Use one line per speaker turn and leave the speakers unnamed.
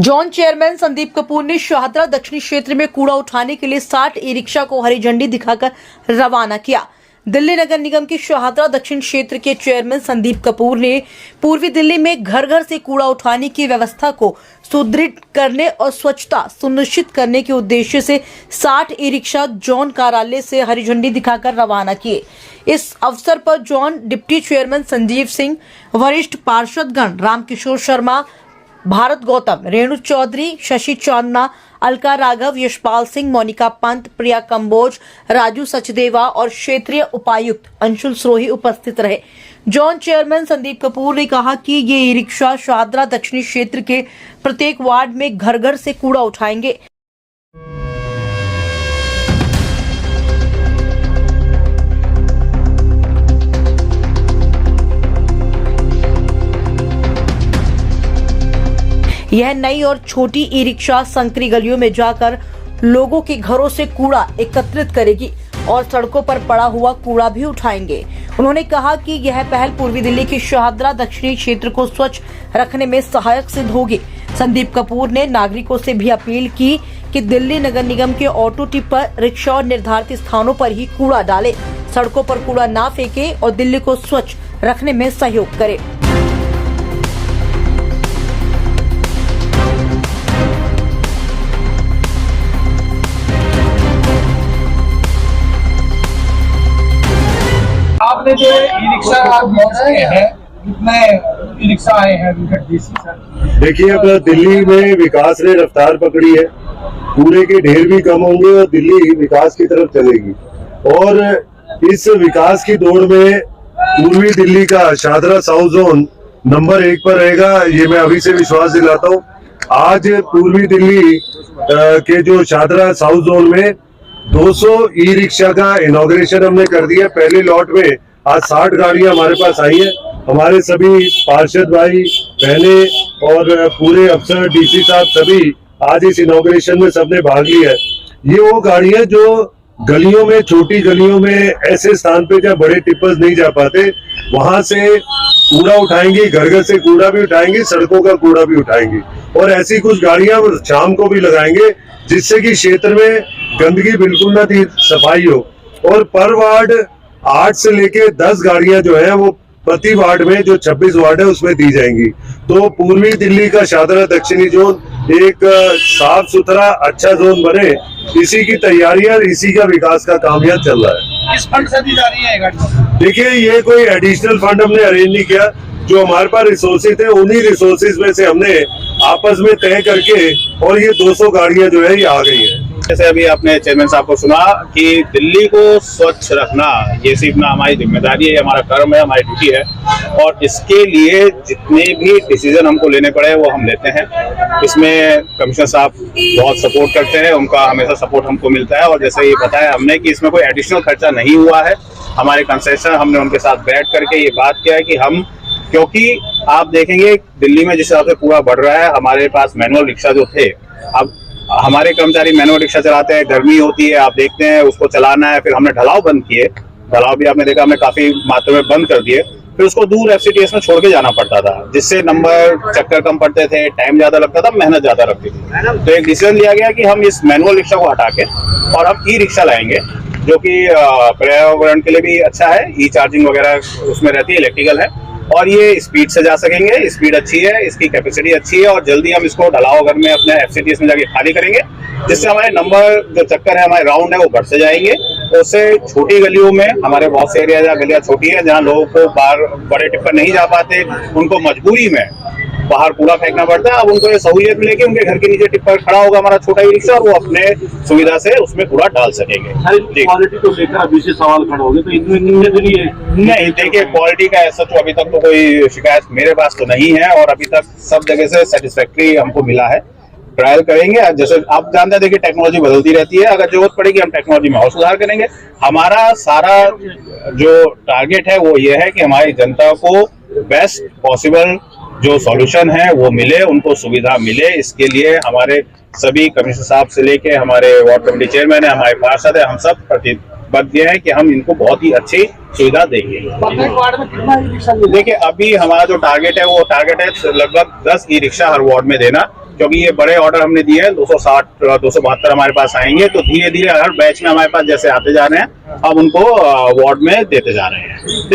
Zone chairman Sandeep Kapoor ने शाहदरा दक्षिणी क्षेत्र में कूड़ा उठाने के लिए 60 ई रिक्शा को हरी झंडी दिखाकर रवाना किया। दिल्ली नगर निगम के शाहदरा दक्षिण क्षेत्र के चेयरमैन संदीप कपूर ने पूर्वी दिल्ली में घर घर से कूड़ा उठाने की व्यवस्था को सुदृढ़ करने और स्वच्छता सुनिश्चित करने के उद्देश्य से 60 ई रिक्शा जोन कार्यालय से हरी झंडी दिखाकर रवाना किए। इस अवसर पर zone deputy chairman Sanjeev Singh, वरिष्ठ पार्षदगण रामकिशोर शर्मा, भारत गौतम, रेणु चौधरी, शशि चांदना, अलका राघव, यशपाल सिंह, मोनिका पंत, प्रिया कंबोज, राजू सचदेवा और क्षेत्रीय उपायुक्त अंशुल स्रोही उपस्थित रहे। जोन चेयरमैन संदीप कपूर ने कहा कि ये ई रिक्शा शाहदरा दक्षिणी क्षेत्र के प्रत्येक वार्ड में घर घर से कूड़ा उठाएंगे। यह नई और छोटी ई रिक्शा संकरी गलियों में जाकर लोगों के घरों से कूड़ा एकत्रित करेगी और सड़कों पर पड़ा हुआ कूड़ा भी उठाएंगे। उन्होंने कहा कि यह पहल पूर्वी दिल्ली के शाहदरा दक्षिणी क्षेत्र को स्वच्छ रखने में सहायक सिद्ध होगी। संदीप कपूर ने नागरिकों से भी अपील की कि दिल्ली नगर निगम के ऑटो टिपर, रिक्शा और निर्धारित स्थानों पर ही कूड़ा डालें, सड़कों पर कूड़ा ना फेंके और दिल्ली को स्वच्छ रखने में सहयोग करें।
आपने जो ई रिक्शा लॉन्च किए हैं, कितने ई रिक्शा आए हैं?
देखिए, अब दिल्ली में विकास ने रफ्तार पकड़ी है, कूड़े के ढेर भी कम होंगे और दिल्ली विकास की तरफ चलेगी। और इस विकास की दौड़ में पूर्वी दिल्ली का शाहदरा साउथ जोन नंबर 1 पर रहेगा, ये मैं अभी से विश्वास दिलाता हूँ। आज पूर्वी दिल्ली के जो शाहदरा साउथ जोन में 200 ई रिक्शा का इनॉग्रेशन हमने कर दिया। पहले लॉट में आज 60 गाड़ियां हमारे पास आई है। हमारे सभी पार्षद भाई बहने और पूरे अफसर, डीसी साहब सभी आज इस इनॉग्रेशन में सबने भाग लिया है। ये वो गाड़ियां जो गलियों में, छोटी गलियों में, ऐसे स्थान पे जहाँ बड़े टिपर्स नहीं जा पाते, वहां से कूड़ा उठाएंगी, घर घर से कूड़ा भी उठाएंगी, सड़कों का कूड़ा भी उठाएंगी। और ऐसी कुछ गाड़ियां शाम को भी लगाएंगे जिससे कि क्षेत्र में गंदगी बिल्कुल ना थी, सफाई हो। और पर वार्ड 8 से लेके 10 गाड़ियां जो है वो प्रति वार्ड में, जो 26 वार्ड है उसमें दी जाएंगी। तो पूर्वी दिल्ली का शाहदरा दक्षिणी जोन एक साफ सुथरा अच्छा जोन बने, इसी की तैयारियां, इसी का विकास का काम यहाँ चल रहा है।
किस फंड से दी जा रही है गाड़ी?
देखिए, ये कोई एडिशनल फंड हमने अरेंज नहीं किया। जो हमारे पास रिसोर्सेज थे, उन्हीं रिसोर्सेज में से हमने आपस में तय करके, और ये 200 गाड़ियां जो है ये आ गई है।
जैसे अभी आपने चेयरमैन साहब को सुना कि दिल्ली को स्वच्छ रखना ये सिर्फ ना हमारी जिम्मेदारी है, हमारा कर्म है, हमारी ड्यूटी है। और इसके लिए जितने भी डिसीजन हमको लेने पड़े वो हम लेते हैं। इसमें कमिश्नर साहब बहुत सपोर्ट करते हैं, उनका हमेशा सपोर्ट हमको मिलता है। और जैसे ये बताया हमने कि इसमें कोई एडिशनल खर्चा नहीं हुआ है। हमारे कंसेशन हमने उनके साथ बैठ करके ये बात किया है कि हम, क्योंकि आप देखेंगे दिल्ली में जिस हिसाब से कूड़ा बढ़ रहा है, हमारे पास मैनुअल रिक्शा जो थे, अब हमारे कर्मचारी मैनुअल रिक्शा चलाते हैं, गर्मी होती है, आप देखते हैं उसको चलाना है। फिर हमने ढलाव बंद किए, ढलाव भी आपने देखा हमने काफी मात्रा में बंद कर दिए। फिर उसको दूर FCTS में छोड़ के जाना पड़ता था, जिससे नंबर, चक्कर कम पड़ते थे, टाइम ज्यादा लगता था, मेहनत ज्यादा लगती थी। तो एक डिसीजन लिया गया कि हम इस मैनुअल रिक्शा को हटा के और हम ई रिक्शा लाएंगे, जो कि पर्यावरण के लिए भी अच्छा है। ई चार्जिंग वगैरह उसमें रहती है, इलेक्ट्रिकल है, और ये स्पीड से जा सकेंगे, स्पीड अच्छी है, इसकी कैपेसिटी अच्छी है। और जल्दी हम इसको ढलाव घर में अपने FCTS में जाके खाली करेंगे, जिससे हमारे नंबर, जो चक्कर है, हमारे राउंड है, वो बढ़ते जाएंगे। उससे छोटी गलियों में, हमारे बहुत से एरिया जहाँ गलियां छोटी है, जहाँ लोगों को बाहर बड़े टिप्पर नहीं जा पाते, उनको मजबूरी में बाहर कूड़ा फेंकना पड़ता है। अब उनको ये सहूलियत मिलेगी, उनके घर के नीचे टिप्पर खड़ा होगा हमारा छोटा ई रिक्शा, और वो अपने सुविधा से उसमें कूड़ा डाल सकेंगे।
क्वालिटी को लेकर अभी से सवाल खड़ा हो गए, तो इनमें तो
नहीं, देखिए क्वालिटी का ऐसा तो अभी तक तो कोई शिकायत मेरे पास तो नहीं है, और अभी तक सब जगह से सेटिस्फैक्ट्री हमको मिला है। ट्रायल करेंगे, जैसे आप जानते हैं, देखिए टेक्नोलॉजी बदलती रहती है, अगर जरूरत पड़ेगी हम टेक्नोलॉजी में और सुधार करेंगे। हमारा सारा जो टारगेट है वो ये है कि हमारी जनता को बेस्ट पॉसिबल जो सॉल्यूशन है वो मिले, उनको सुविधा मिले। इसके लिए हमारे सभी कमिश्नर साहब से लेके हमारे वार्ड कमेटी चेयरमैन है, हमारे पार्षद है, हम सब प्रतिबद्ध हैं कि हम इनको बहुत ही अच्छी सुविधा देंगे। देखिए, अभी हमारा जो टारगेट है वो टारगेट है लगभग 10 ई रिक्शा हर वार्ड में देना, क्योंकि ये बड़े ऑर्डर हमने दिए हैं, 260 272 हमारे पास आएंगे, तो धीरे धीरे हर बैच में हमारे पास जैसे आते जा रहे हैं अब उनको वार्ड में देते जा रहे हैं। ठीक।